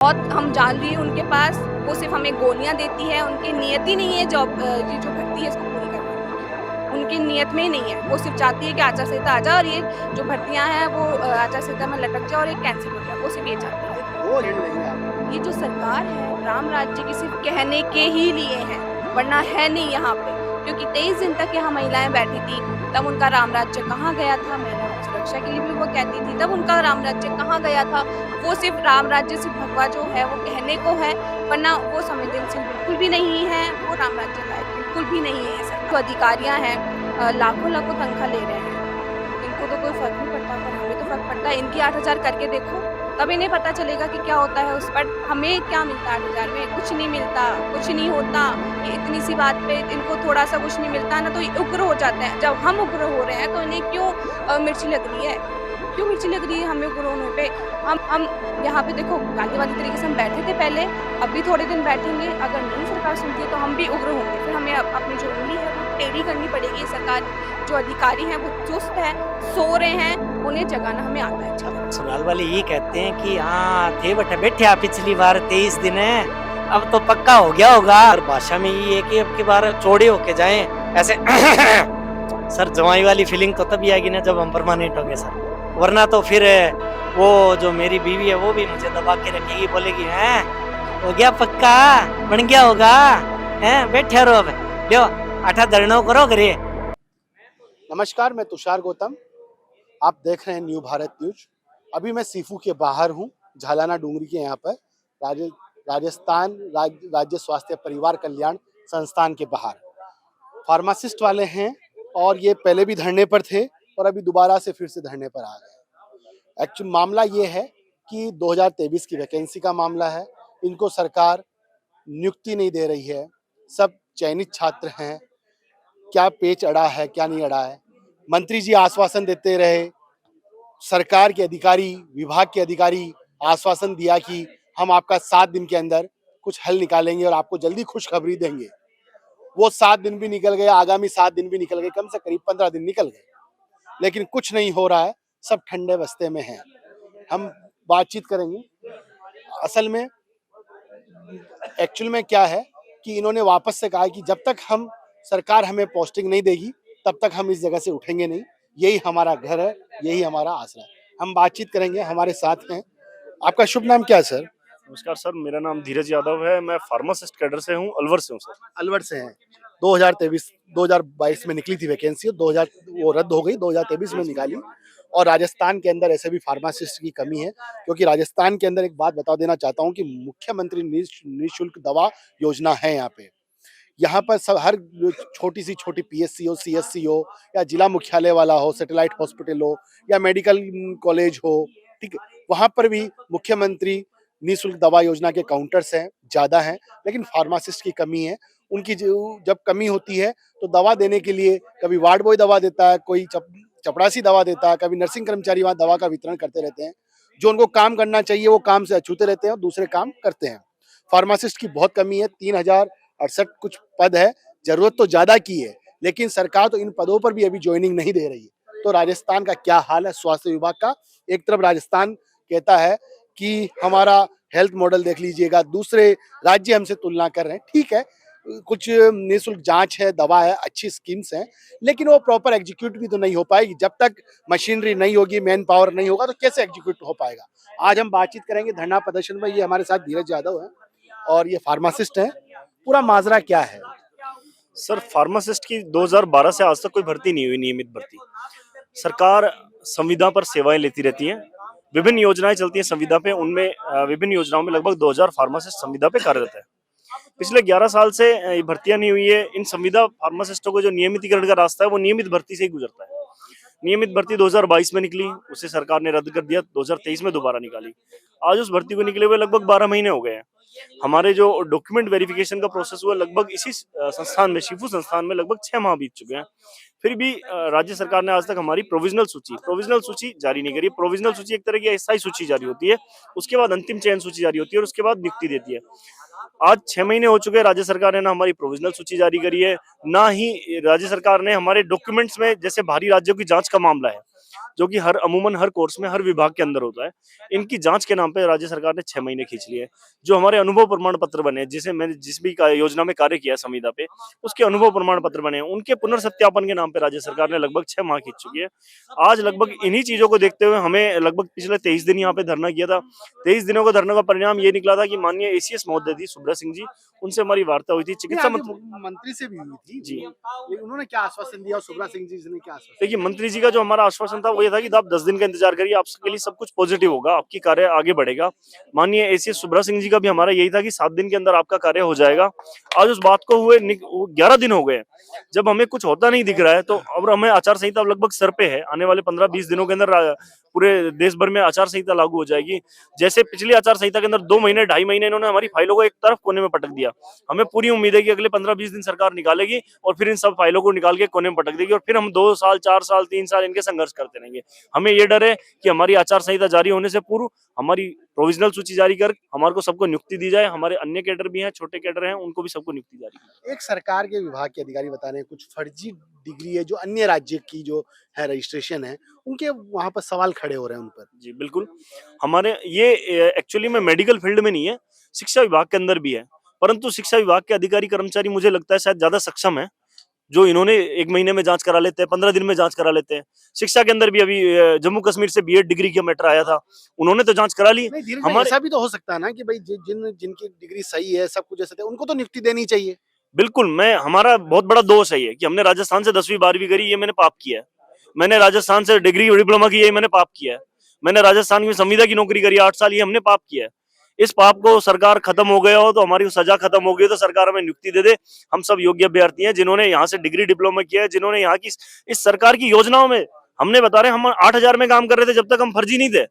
बहुत हम जान रही है उनके पास, वो सिर्फ हमें गोलियां देती है, उनकी नियत ही नहीं है जॉब ये जो भर्ती है इसको पूरी करना, उनकी नियत में ही नहीं है। वो सिर्फ चाहती है कि आचार संहिता आ जाए और ये जो भर्तियां हैं वो आचार संहिता में लटक जाए और ये कैंसिल हो जाए, वो सिर्फ ये चाहती है। ये जो सरकार है राम राज्य की सिर्फ कहने के ही लिए है, वरना है नहीं यहाँ पे, क्योंकि 23 दिन तक यहाँ महिलाएं बैठी थी, तब उनका राम राज्य कहाँ गया था? महिला सुरक्षा के लिए भी वो कहती थी, तब उनका राम राज्य कहाँ गया था? वो सिर्फ राम राज्य से भगवा जो है वो कहने को है, वरना वो संवेदनशील बिल्कुल भी नहीं है, वो राम राज्य लायक बिल्कुल भी नहीं है। सर जो अधिकारियाँ हैं लाखों लाखों तनख्वाह ले रहे हैं, इनको तो कोई फर्क नहीं पड़ता, पर हमें तो फर्क पड़ता है। इनकी 8,000 करके देखो, तब इन्हें पता चलेगा कि क्या होता है उस पर। हमें क्या मिलता है 8,000 में? कुछ नहीं मिलता, कुछ नहीं होता। ये इतनी सी बात पे इनको थोड़ा सा कुछ नहीं मिलता ना तो ये उग्र हो जाते हैं। जब हम उग्र हो रहे हैं तो इन्हें क्यों मिर्ची लग रही है? क्यों मिर्ची लग रही है हमें उग्र होने पे? हम यहाँ पे देखो गांधीवादी तरीके से हम बैठे थे पहले, अब भी थोड़े दिन बैठेंगे। अगर नहीं सरकार सुनती है तो हम भी उग्र होंगे, फिर हमें अपनी जो उंगली है वो टेढ़ी करनी पड़ेगी। सरकार जो अधिकारी हैं वो चुस्त है, सो रहे हैं, उन्हें जगाना हमें आता है। ससुराल वाले ये कहते हैं कि हाँ थे बेटा बैठे आप पिछली बार 23 दिन है, अब तो पक्का हो गया होगा। और भाषा में ये है कि अब की बार चौड़े होके जाएं ऐसे सर जवाई वाली फीलिंग तो तभी आएगी ना जब हम परमानेंट होंगे सर, वरना तो फिर वो जो मेरी बीवी है वो भी मुझे दबा के रखेगी, बोलेगी हैं हो गया पक्का, बन गया होगा, हैं बैठे रहो, अब लो आठा धरना करो घरे। नमस्कार, मैं तुषार गौतम, आप देख रहे हैं न्यू भारत न्यूज। अभी मैं सीफू के बाहर हूँ, झालाना डूंगरी के यहाँ पर, राजस्थान राज्य स्वास्थ्य परिवार कल्याण संस्थान के बाहर। फार्मासिस्ट वाले हैं और ये पहले भी धरने पर थे और अभी दोबारा से फिर से धरने पर आ गए। एक्चुअली मामला ये है कि 2023 की वैकेंसी का मामला है। इनको सरकार नियुक्ति नहीं दे रही है, सब चयनित छात्र हैं। क्या पेच अड़ा है, क्या नहीं अड़ा है? मंत्री जी आश्वासन देते रहे, सरकार के अधिकारी, विभाग के अधिकारी आश्वासन दिया कि हम आपका 7 दिन के अंदर कुछ हल निकालेंगे और आपको जल्दी खुशखबरी देंगे। वो 7 दिन भी निकल गए, आगामी 7 दिन भी निकल गए, कम से करीब 15 दिन निकल गए, लेकिन कुछ नहीं हो रहा है, सब ठंडे बस्ते में हैं। हम बातचीत करेंगे। असल में एक्चुअल में क्या है कि इन्होंने वापस से कहा कि जब तक हम सरकार हमें पोस्टिंग नहीं देगी तब तक हम इस जगह से उठेंगे नहीं, यही हमारा घर है, यही हमारा आसरा है। हम बातचीत करेंगे, हमारे साथ हैं। आपका शुभ नाम क्या है सर? नमस्कार सर, मेरा नाम धीरज यादव है, मैं फार्मासिस्ट कैडर से हूँ, अलवर से हूँ सर। अलवर से हैं। 2022 में निकली थी वैकेंसी, 2000 वो रद्द हो गई, 2023 में निकाली। और राजस्थान के अंदर ऐसे भी फार्मासिस्ट की कमी है, क्योंकि राजस्थान के अंदर एक बात बता देना चाहता हूँ कि मुख्यमंत्री निःशुल्क दवा योजना है यहाँ पे। यहाँ पर सब हर छोटी सी छोटी पीएससी हो, सीएससी हो, या जिला मुख्यालय वाला हो, सैटेलाइट हॉस्पिटल हो, या मेडिकल कॉलेज हो, ठीक है, वहाँ पर भी मुख्यमंत्री निःशुल्क दवा योजना के काउंटर्स हैं, ज़्यादा हैं, लेकिन फार्मासिस्ट की कमी है। उनकी जब कमी होती है तो दवा देने के लिए कभी वार्ड बॉय दवा देता है, कोई चपरासी दवा देता है, कभी नर्सिंग कर्मचारी वहाँ दवा का वितरण करते रहते हैं। जो उनको काम करना चाहिए वो काम से अछूते रहते हैं और दूसरे काम करते हैं। फार्मासिस्ट की बहुत कमी है, 3068 कुछ पद है, जरूरत तो ज्यादा की है, लेकिन सरकार तो इन पदों पर भी अभी ज्वाइनिंग नहीं दे रही है। तो राजस्थान का क्या हाल है स्वास्थ्य विभाग का? एक तरफ राजस्थान कहता है कि हमारा हेल्थ मॉडल देख लीजिएगा, दूसरे राज्य हमसे तुलना कर रहे हैं, ठीक है, कुछ निःशुल्क जांच है, दवा है, अच्छी स्कीम्स हैं, लेकिन वो प्रॉपर एग्जीक्यूट भी तो नहीं हो पाएगी। जब तक मशीनरी नहीं होगी, मैन पावर नहीं होगा, तो कैसे एग्जीक्यूट हो पाएगा? आज हम बातचीत करेंगे धरना प्रदर्शन में। ये हमारे साथ धीरज यादव है और ये फार्मासिस्ट हैं। पूरा माजरा क्या है सर? फार्मासिस्ट की 2012 से आज तक कोई भर्ती नहीं हुई, नियमित भर्ती। सरकार संविदा पर सेवाएं लेती रहती है, विभिन्न योजनाएं चलती हैं संविदा पे, उनमें विभिन्न योजनाओं में लगभग 2000 फार्मासिस्ट संविदा पे कार्यरत है। पिछले 11 साल से ये भर्तियां नहीं हुई है। इन संविदा फार्मासिस्टों को जो नियमितीकरण का रास्ता है वो नियमित भर्ती से ही गुजरता है। नियमित भर्ती 2022 में निकली, उसे सरकार ने रद्द कर दिया, 2023 में दोबारा निकाली। आज उस भर्ती को निकले हुए लगभग 12 महीने हो गए हैं। हमारे जो डॉक्यूमेंट वेरिफिकेशन का प्रोसेस हुआ लगभग इसी संस्थान में, शिफू संस्थान में, लगभग 6 माह बीत चुके हैं। फिर भी राज्य सरकार ने आज तक हमारी प्रोविजनल सूची जारी नहीं करी। प्रोविजनल सूची एक तरह की अस्थायी सूची जारी होती है, उसके बाद अंतिम चयन सूची जारी होती है और उसके बाद नियुक्ति देती है। आज 6 महीने हो चुके हैं, राज्य सरकार ने ना हमारी प्रोविजनल सूची जारी करी है, ना ही राज्य सरकार ने हमारे डॉक्यूमेंट्स में, जैसे बाहरी राज्यों की जांच का मामला है, जो कि अमूमन हर कोर्स में हर विभाग के अंदर होता है। इनकी जांच के नाम पे राज्य सरकार ने 6 महीने खींच लिए। जो हमारे अनुभव प्रमाण पत्र बने, जिसे मैंने जिस भी योजना में कार्य किया संविदा पे, उसके अनुभव प्रमाण पत्र बने, उनके पुनर्सत्यापन के नाम पे राज्य सरकार ने लगभग 6 माह खींच चुकी है। आज लगभग इन्हीं चीजों को देखते हुए हमें लगभग पिछले 23 दिन यहाँ पे धरना किया था। 23 दिनों का धरना का परिणाम ये निकला था कि माननीय एसीएस महोदय थी सुब्रा सिंह जी, उनसे हमारी वार्ता हुई थी। चिकित्सा मंत्री से भी हुई थी जी, उन्होंने क्या आश्वासन दिया और सुब्रा सिंह जी ने क्या आश्वासन? देखिए मंत्री जी का जो हमारा आश्वासन था वो ये था कि आप 10 दिन का इंतजार करिए, आपके लिए सब कुछ पॉजिटिव होगा, आपकी कार्य आगे बढ़ेगा। माननीय एसीएस सुब्रा सिंह जी का भी हमारा यही था कि 7 दिन के अंदर आपका कार्य हो जाएगा। आज उस बात को हुए 11 दिन हो गए, जब हमें कुछ होता नहीं दिख रहा है, तो अब हमें आचार संहिता लगभग सर पे है। आने वाले 15-20 दिनों के अंदर पूरे देश भर में आचार संहिता लागू हो जाएगी। जैसे पिछली आचार संहिता के अंदर 2 महीने 2.5 महीने इन्होंने हमारी फाइलों को एक तरफ कोने में पटक दिया। हमें पूरी उम्मीद है कि अगले 15-20 दिन सरकार निकालेगी और फिर इन सब फाइलों को निकाल के कोने में पटक देगी और फिर हम 2 साल 4 साल 3 साल इनके संघर्ष करते रहेंगे। हमें ये डर है कि हमारी आचार संहिता जारी होने से पूर्व हमारी प्रोविजनल सूची जारी कर हमारे को सबको नियुक्ति दी जाए। हमारे अन्य कैडर भी हैं, छोटे कैडर हैं, उनको भी सबको नियुक्ति जारी की। एक सरकार के विभाग के अधिकारी बता रहे हैं कुछ फर्जी डिग्री है जो अन्य राज्य की जो है रजिस्ट्रेशन है, उनके वहां पर सवाल खड़े हो रहे हैं उन पर। जी बिल्कुल, हमारे ये एक्चुअली में मेडिकल फील्ड में नहीं है, शिक्षा विभाग के अंदर भी है, परंतु शिक्षा विभाग के अधिकारी कर्मचारी मुझे लगता है शायद ज्यादा सक्षम है। जो इन्होंने 1 महीने में जांच करा लेते हैं, 15 दिन में जांच करा लेते हैं। शिक्षा के अंदर भी अभी जम्मू कश्मीर से बीएड डिग्री का मैटर आया था, उन्होंने तो जांच करा ली। हमारे ऐसा भी तो हो सकता है ना कि भाई जिनकी डिग्री सही है, सब कुछ ऐसा, उनको तो नियुक्ति देनी चाहिए। बिल्कुल, हमारा बहुत बड़ा दोष है ये कि हमने राजस्थान से 10वीं 12वीं करी, ये मैंने पाप किया है। मैंने राजस्थान से डिग्री डिप्लोमा की, ये मैंने पाप किया है। मैंने राजस्थान में संविदा की नौकरी करी 8 साल, ये हमने पाप किया है। इस पाप को सरकार खत्म हो गया हो तो हमारी सजा खत्म हो गई तो सरकार हमें नियुक्ति दे दे। हम सब योग्य अभ्यर्थी हैं जिन्होंने यहाँ से डिग्री डिप्लोमा किया है, जिन्होंने यहाँ की इस सरकार की योजनाओं में, हमने बता रहे हैं हम 8,000 में काम कर रहे थे जब तक हम फर्जी नहीं थे।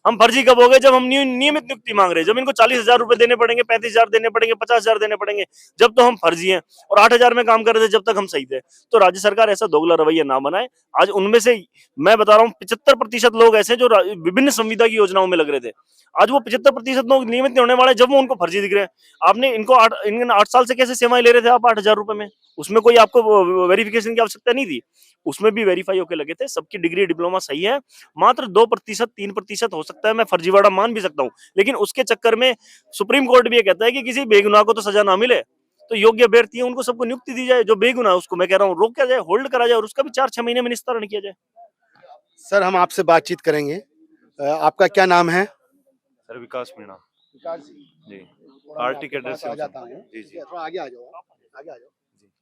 हम फर्जी कब हो गए? जब हम नियमित नियुक्ति मांग रहे हैं, जब इनको 40,000 रुपए देने पड़ेंगे, 35,000 देने पड़ेंगे, 50,000 देने पड़ेंगे, जब तो हम फर्जी हैं। और 8,000 में काम कर रहे थे जब तक हम सही थे। तो राज्य सरकार ऐसा दोगला रवैया ना बनाए। आज उनमें से मैं बता रहा हूँ 75% लोग ऐसे जो विभिन्न संविदा की योजनाओं में लग रहे थे, आज वो 75% लोग नियमित नहीं होने वाले जब वो उनको फर्जी दिख रहे हैं। आपने इनको 8 साल से कैसे सेवाएं ले रहे थे आप 8,000 रुपए में? उसमें कोई आपको वेरिफिकेशन की आवश्यकता नहीं थी, उसमें भी वेरीफाई होकर लगे थे। सबकी डिग्री डिप्लोमा सही है, मात्र 2% 3% हो सकता है मैं फर्जीवाड़ा मान भी सकता हूँ, लेकिन उसके चक्कर में सुप्रीम कोर्ट भी ये कहता है कि किसी बेगुनाह को तो सजा ना मिले। तो योग्य अभ्यर्थी है उनको सबको नियुक्ति दी जाए, जो बेगुनाह उसको मैं कह रहा हूँ रोका जाए, होल्ड करा जाए और उसका भी 4-6 महीने में निस्तारण किया जाए। सर हम आपसे बातचीत करेंगे। आपका क्या नाम है? सर विकास मीणा। विकास जी, आरटी कैडर से आ जाता हूँ। जी जी थोड़ा आगे आ जाओ, आगे आ जाओ।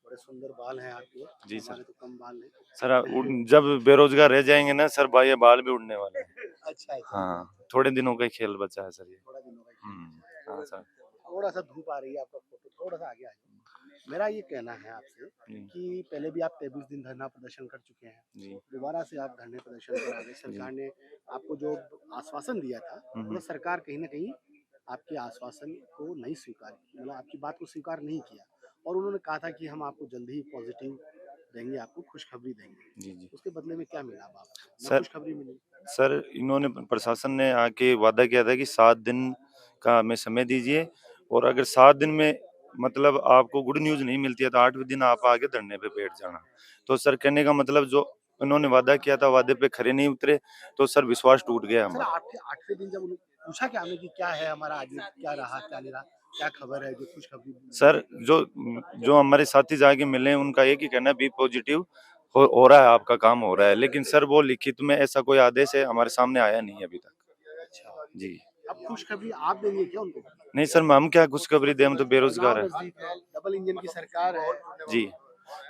बड़े सुंदर बाल हैं आपके। जी सर। हमारे तो कम बाल हैं। सर जब बेरोजगार रह जाएंगे ना सर, भाई ये बाल भी उड़ने वाले हैं। अच्छा अच्छा। हाँ, थोड़े दिनों का ही खेल बचा है सर ये। थोड़ा दिनों का हाँ सर। थोड़ा सा धूप आ रही है, आपका फोटो थोड़ा सा आगे आ जाओ। मेरा ये कहना है आपसे कि पहले भी आप 23 दिन धरना प्रदर्शन कर चुके हैं, जी दोबारा से आप धरने प्रदर्शन कर आ गए। सरकार ने आपको जो आश्वासन दिया था, मतलब सरकार कहीं ना कहीं आपके आश्वासन को नहीं स्वीकार किया, मतलब आपकी बात को स्वीकार नहीं किया, और उन्होंने कहा था कि हम आपको जल्दी ही पॉजिटिव देंगे, आपको खुशखबरी देंगे। जी जी उसके बदले में क्या मिला अब आपको? सर, खुशखबरी मिली? सर इन्होंने प्रशासन ने आके वादा किया था कि 7 दिन का हमें समय दीजिए, और अगर 7 दिन में मतलब आपको गुड न्यूज नहीं मिलती है तो 8वें दिन आप आगे धरने पे बैठ जाना। तो सर कहने का मतलब जो उन्होंने वादा किया था वादे पे खरे नहीं उतरे, तो सर विश्वास टूट गया सर हमारा। 8वें दिन जब उन्होंने पूछा क्या आपने कि क्या है हमारा आगे, क्या रहा क्या नहीं रहा, क्या खबर है, जो खुशखबरी? सर जो जो हमारे साथी जाके मिले उनका एक ही कहना है, बी पॉजिटिव, हो रहा है, आपका काम हो रहा है। लेकिन सर वो लिखित में ऐसा कोई आदेश है हमारे सामने आया नहीं अभी तक। अच्छा, जी अब खुशखबरी आप देंगे क्या उनको? नहीं सर, हम क्या खुशखबरी दें, हम तो बेरोजगार है। डबल इंजन की सरकार है। जी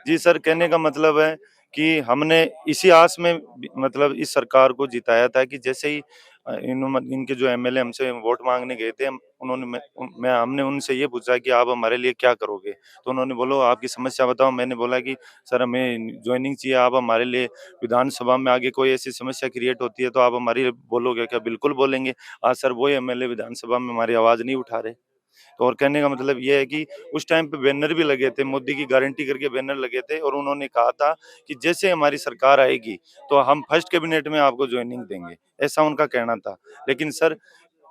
जी सर, कहने का मतलब है कि हमने इसी आस में मतलब इस सरकार को जिताया था कि जैसे ही इनके जो एमएलए हमसे वोट मांगने गए थे, उन्होंने हमने उनसे ये पूछा कि आप हमारे लिए क्या करोगे, तो उन्होंने बोलो आपकी समस्या बताओ। मैंने बोला कि सर हमें ज्वाइनिंग चाहिए, आप हमारे लिए विधानसभा में आगे कोई ऐसी समस्या क्रिएट होती है तो आप हमारी बोलोगे क्या? बिल्कुल बोलेंगे। आज सर वो एमएलए विधानसभा में हमारी आवाज नहीं उठा रहे। तो और कहने का मतलब ये है कि उस टाइम पे बैनर भी लगे थे, मोदी की गारंटी करके बैनर लगे थे, और उन्होंने कहा था कि जैसे हमारी सरकार आएगी तो हम फर्स्ट कैबिनेट में आपको ज्वाइनिंग देंगे, ऐसा उनका कहना था। लेकिन सर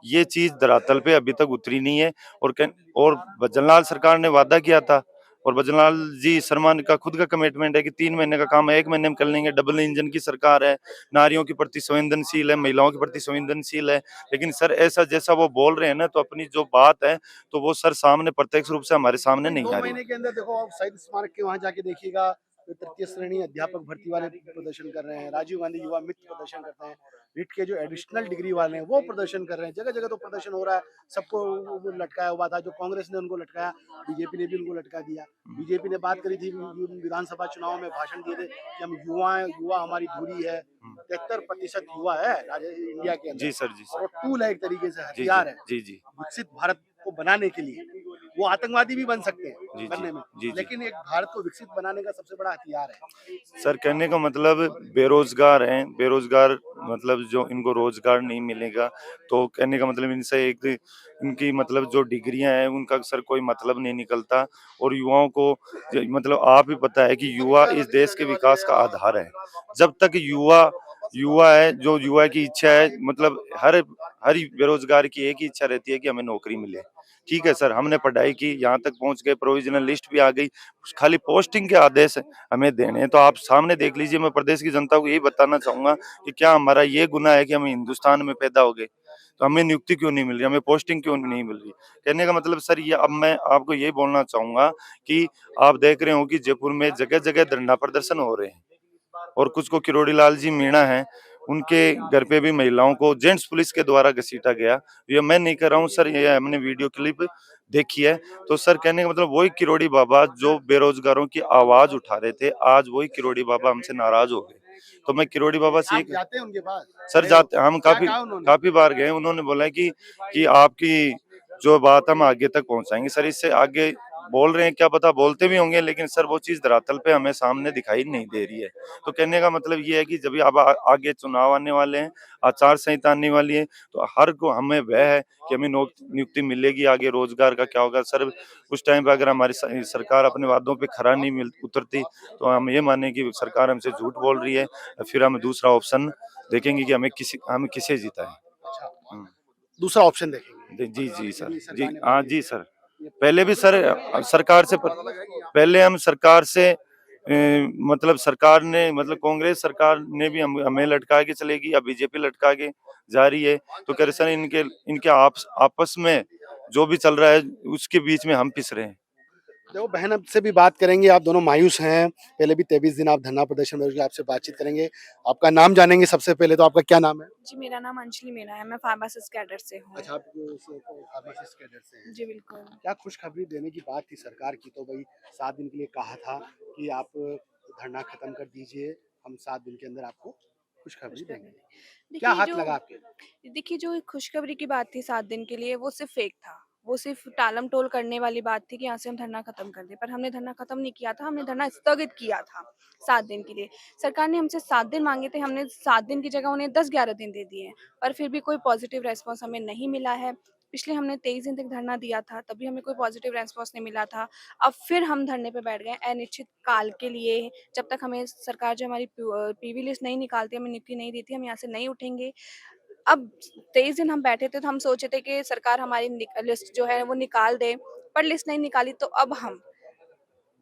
ये चीज धरातल पे अभी तक उतरी नहीं है। और जवाहरलाल सरकार ने वादा किया था, और भजनलाल जी शर्मा का खुद का कमिटमेंट है कि 3 महीने का काम 1 महीने में कर लेंगे। डबल इंजन की सरकार है, नारियों के प्रति संवेदनशील है, महिलाओं के प्रति संवेदनशील है। लेकिन सर ऐसा जैसा वो बोल रहे हैं ना, तो अपनी जो बात है तो वो सर सामने प्रत्यक्ष रूप से हमारे सामने नहीं दो आ रही। महीने के अंदर देखो, आप शहीद स्मारक के वहां जाके देखिएगा, तो तृतीय श्रेणी अध्यापक भर्ती वाले प्रदर्शन कर रहे हैं, राजीव गांधी युवा मित्र प्रदर्शन करते हैं, रिट के जो एडिशनल डिग्री वाले हैं वो प्रदर्शन कर रहे हैं। जगह जगह तो प्रदर्शन हो रहा है, सबको वो लटकाया हुआ था। जो कांग्रेस ने उनको लटकाया, बीजेपी ने भी उनको लटका दिया। बीजेपी ने बात करी थी विधानसभा चुनाव में, भाषण दिए थे कि हम युवा हमारी धुरी है। 73% युवा है इंडिया के अंदर। जी सर, जी और सर। वो टूल है, एक तरीके से जी हथियार है जी जी विकसित भारत को बनाने के लिए। वो आतंकवादी भी बन सकते हैं जी बनने में, जी जी। लेकिन एक भारत को विकसित बनाने का सबसे बड़ा हथियार है। सर कहने का मतलब बेरोजगार हैं, बेरोजगार मतलब जो इनको रोजगार नहीं मिलेगा, तो कहने का मतलब इनसे एक इनकी मतलब जो डिग्रियां हैं उनका सर कोई मतलब नहीं निकलता। और युवाओं को मतलब आप ही पता है कि युवा इस देश के विकास का आधार है। जब तक युवा युवा है, जो युवा की इच्छा है, मतलब हर हर बेरोजगार की एक ही इच्छा रहती है कि हमें नौकरी मिले। ठीक है सर, हमने पढ़ाई की, यहाँ तक पहुंच गए, प्रोविजनल लिस्ट भी आ गई, खाली पोस्टिंग के आदेश हमें देने हैं। तो आप सामने देख लीजिए, मैं प्रदेश की जनता को यही बताना चाहूंगा कि क्या हमारा ये गुनाह है कि हम हिंदुस्तान में पैदा हो गए, तो हमें नियुक्ति क्यों नहीं मिल रही, हमें पोस्टिंग क्यों नहीं मिल रही। कहने का मतलब सर ये, अब मैं आपको यही बोलना चाहूंगा कि आप देख रहे हो कि जयपुर में जगह जगह धरना प्रदर्शन हो रहे हैं, और कुछ को किरोड़ी लाल जी मीणा है, उनके घर पे भी महिलाओं को जेंट्स पुलिस के द्वारा घसीटा गया। ये मैं नहीं कर रहा हूँ सर, ये हमने वीडियो क्लिप देखी है। तो सर कहने का मतलब वही किरोड़ी बाबा जो बेरोजगारों की आवाज उठा रहे थे, आज वही किरोड़ी बाबा हमसे नाराज हो गए। तो मैं किरोड़ी बाबा से आप जाते हैं उनके पास? सर जाते, हम क्या काफी कहा उन्होंने? काफी बार गए। उन्होंने बोला कि आपकी जो बात हम आगे तक पहुंचाएंगे। सर इससे आगे बोल रहे हैं, क्या पता बोलते भी होंगे, लेकिन सर वो चीज धरातल पे हमें सामने दिखाई नहीं दे रही है। तो कहने का मतलब ये है कि जब अब आगे चुनाव आने वाले हैं, आचार संहिता आने वाली है, तो हर को हमें वह है कि हमें नियुक्ति मिलेगी, आगे रोजगार का क्या होगा। सर उस टाइम पे अगर हमारी सरकार अपने वादों पे खरा नहीं उतरती, तो हम ये माने कि सरकार हमसे झूठ बोल रही है, फिर हम दूसरा ऑप्शन देखेंगे कि हमें किसे जिताएं। हम्म। दूसरा ऑप्शन देखेंगे। जी जी सर, यदि जी सरकार ने हाँ बदली जी तो। सर। पहले भी सर सरकार से पहले हम सरकार से मतलब सरकार ने, मतलब कांग्रेस सरकार ने भी हमें लटका के चलेगी, या बीजेपी लटका के जा रही है। तो कह रहे सर इनके इनके आपस में जो भी चल रहा है उसके बीच में हम पिस रहे हैं। देखो बहन, अब से भी बात करेंगे। आप दोनों मायूस हैं, पहले भी 23 दिन आप धरना प्रदर्शन में, आपसे बातचीत करेंगे। आपका नाम जानेंगे सबसे पहले, तो आपका क्या नाम है? जी, मेरा नाम अंजलि मीना है, मैं फार्मासिस्ट कैडर से हूँ। अच्छा, आप फार्मासिस्ट कैडर से हैं। जी, बिल्कुल। क्या खुशखबरी देने की बात थी सरकार की, तो भाई 7 दिन के लिए कहा था कि आप धरना खत्म कर दीजिए, हम 7 दिन के अंदर आपको खुशखबरी देंगे। क्या देखिए हाथ जो लगा आपके? देखिए जो खुशखबरी की बात थी 7 दिन के लिए, वो सिर्फ़ फ़ेक था। वो सिर्फ़ टालम-टोल करने वाली बात थी कि यहाँ से हम धरना खत्म कर दें, पर हमने धरना खत्म नहीं किया था, हमने धरना स्थगित किया था 7 दिन के लिए। सरकार ने हमसे 7 दिन माँगे थे, हमने 7 दिन की जगह उन्हें 10-11 दिन दे दिए हैं, पर फिर भी कोई पॉज़िटिव रिस्पॉन्स हमें नहीं मिला है। पिछले हमने 23 दिन तक धरना दिया था, तभी हमें कोई पॉज़िटिव रिस्पॉन्स नहीं मिला था। अब फिर हम धरने पे बैठ गए हैं अनिश्चित काल के लिए, जब तक हमें सरकार जो हमारी पीवी लिस्ट नहीं निकालती, हमें नियुक्ति नहीं देती, हम यहाँ से नहीं उठेंगे। अब 23 दिन हम बैठे थे, तो हम सोचे थे कि सरकार हमारी लिस्ट जो है वो निकाल दे, पर लिस्ट नहीं निकाली, तो अब हम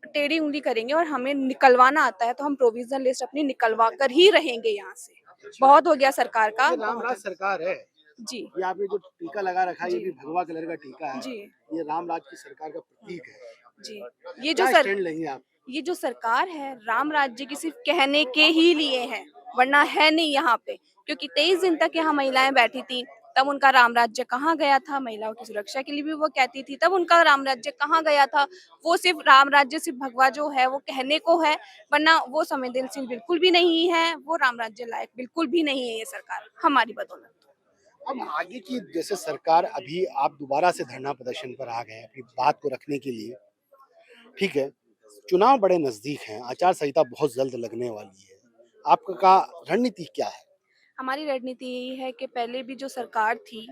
टेढ़ी उँगली करेंगे और हमें निकलवाना आता है, तो हम प्रोविज़नल लिस्ट अपनी निकलवा कर ही रहेंगे यहाँ से। बहुत हो गया सरकार का, ये बहुत रामराज सरकार है। जी, ये आपने जो टीका लगा रखा है, ये जी। भी भगवा कलर का टीका है। जी, ये रामराज की सरकार का प्रतीक है। जी। ये जो क्या सर स्टैंड लेंगे आप? ये जो सरकार है, राम राज्य की सिर्फ़ कहने के ही लिए है, वरना है नहीं यहाँ पे। क्योंकि 23 दिन तक यहाँ महिलाएँ बैठी थीं, तब उनका राम राज्य कहाँ गया था? महिलाओं की सुरक्षा के लिए भी वो कहती थी, तब उनका राम राज्य कहाँ गया था? वो सिर्फ़ राम राज्य सिर्फ़ भगवा जो है वो कहने को है, वरना वो संवेदनशील बिल्कुल भी नहीं है, वो राम राज्य लायक बिल्कुल भी नहीं है ये सरकार, हमारी बदौलत। अब आगे की जैसे सरकार, अभी आप दोबारा से धरना प्रदर्शन पर आ गए अपनी बात को रखने के लिए, ठीक है। चुनाव बड़े नजदीक हैं, आचार संहिता बहुत जल्द लगने वाली है। आपका रणनीति क्या है? हमारी रणनीति यही है कि पहले भी जो सरकार थी,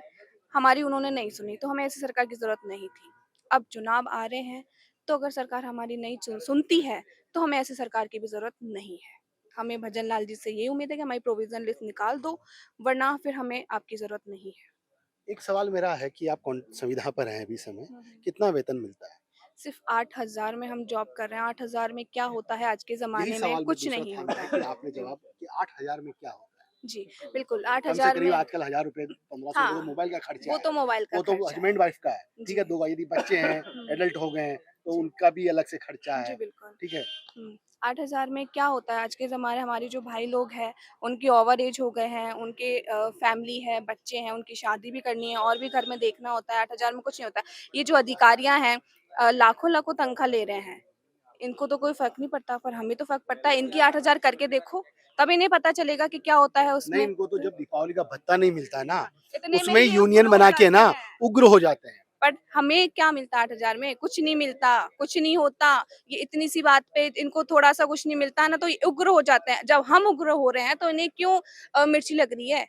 हमारी उन्होंने नहीं सुनी, तो हमें ऐसी सरकार की ज़रूरत नहीं थी। अब चुनाव आ रहे हैं, तो अगर सरकार हमारी नहीं सुनती है, तो हमें ऐसी सरकार की भी ज़रूरत नहीं है। हमें भजन लाल जी से ये उम्मीद है कि हमारी प्रोविज़नल लिस्ट निकाल दो, वरना फिर हमें आपकी ज़रूरत नहीं है। एक सवाल मेरा है कि आप कौन संविदा पर हैं अभी समय, कितना वेतन मिलता है? सिर्फ 8,000 में हम जॉब कर रहे हैं। 8,000 में क्या होता है आज के यही ज़माने सवाल में? मैं कुछ दूसरा नहीं था होता मेरा कि है। आपने जवाब कि 8,000 में क्या होता है? जी, बिल्कुल कम से 8,000 करीब में आजकल 1,000 रुपए 1,500 रुपए तो हाँ, मोबाइल का खर्चा वो है। तो मोबाइल का वो तो खर्चा है। हस्बैंड वाइफ का है। ठीक है, जी। 2 यदि बच्चे हैं, हुँ, एडल्ट हो गए हैं, तो उनका भी अलग से खर्चा जी है। बिल्कुल। ठीक है? हुँ, 8,000 में क्या होता है आज के ज़माने हमारे जो भाई लोग हैं, उनकी ओवर एज हो गए हैं, उनके फैमिली है, बच्चे हैं, उनकी शादी भी करनी है और भी घर में देखना होता है, 8,000 में कुछ नहीं होता है। ये जो अधिकारियाँ हैं लाखों-लाखों तनख्वाह ले रहे हैं, इनको तो कोई फ़र्क नहीं पड़ता, पर हमें तो फ़र्क पड़ता है। इनकी 8,000 करके देखो, तब इन्हें पता चलेगा कि क्या होता है नहीं, उसमें। इनको तो जब दीपावली का भत्ता नहीं मिलता है ना, इतने में उसमें ही ही ये यूनियन उग्र हो बना के जाते ना हैं। उग्र हो जाते हैं। बट हमें क्या मिलता 8,000 में? कुछ नहीं मिलता, कुछ नहीं होता। ये इतनी सी बात पे इनको थोड़ा-सा कुछ नहीं मिलता है ना तो ये उग्र हो जाते हैं। जब हम उग्र हो रहे हैं तो इन्हें क्यों मिर्ची लग रही है?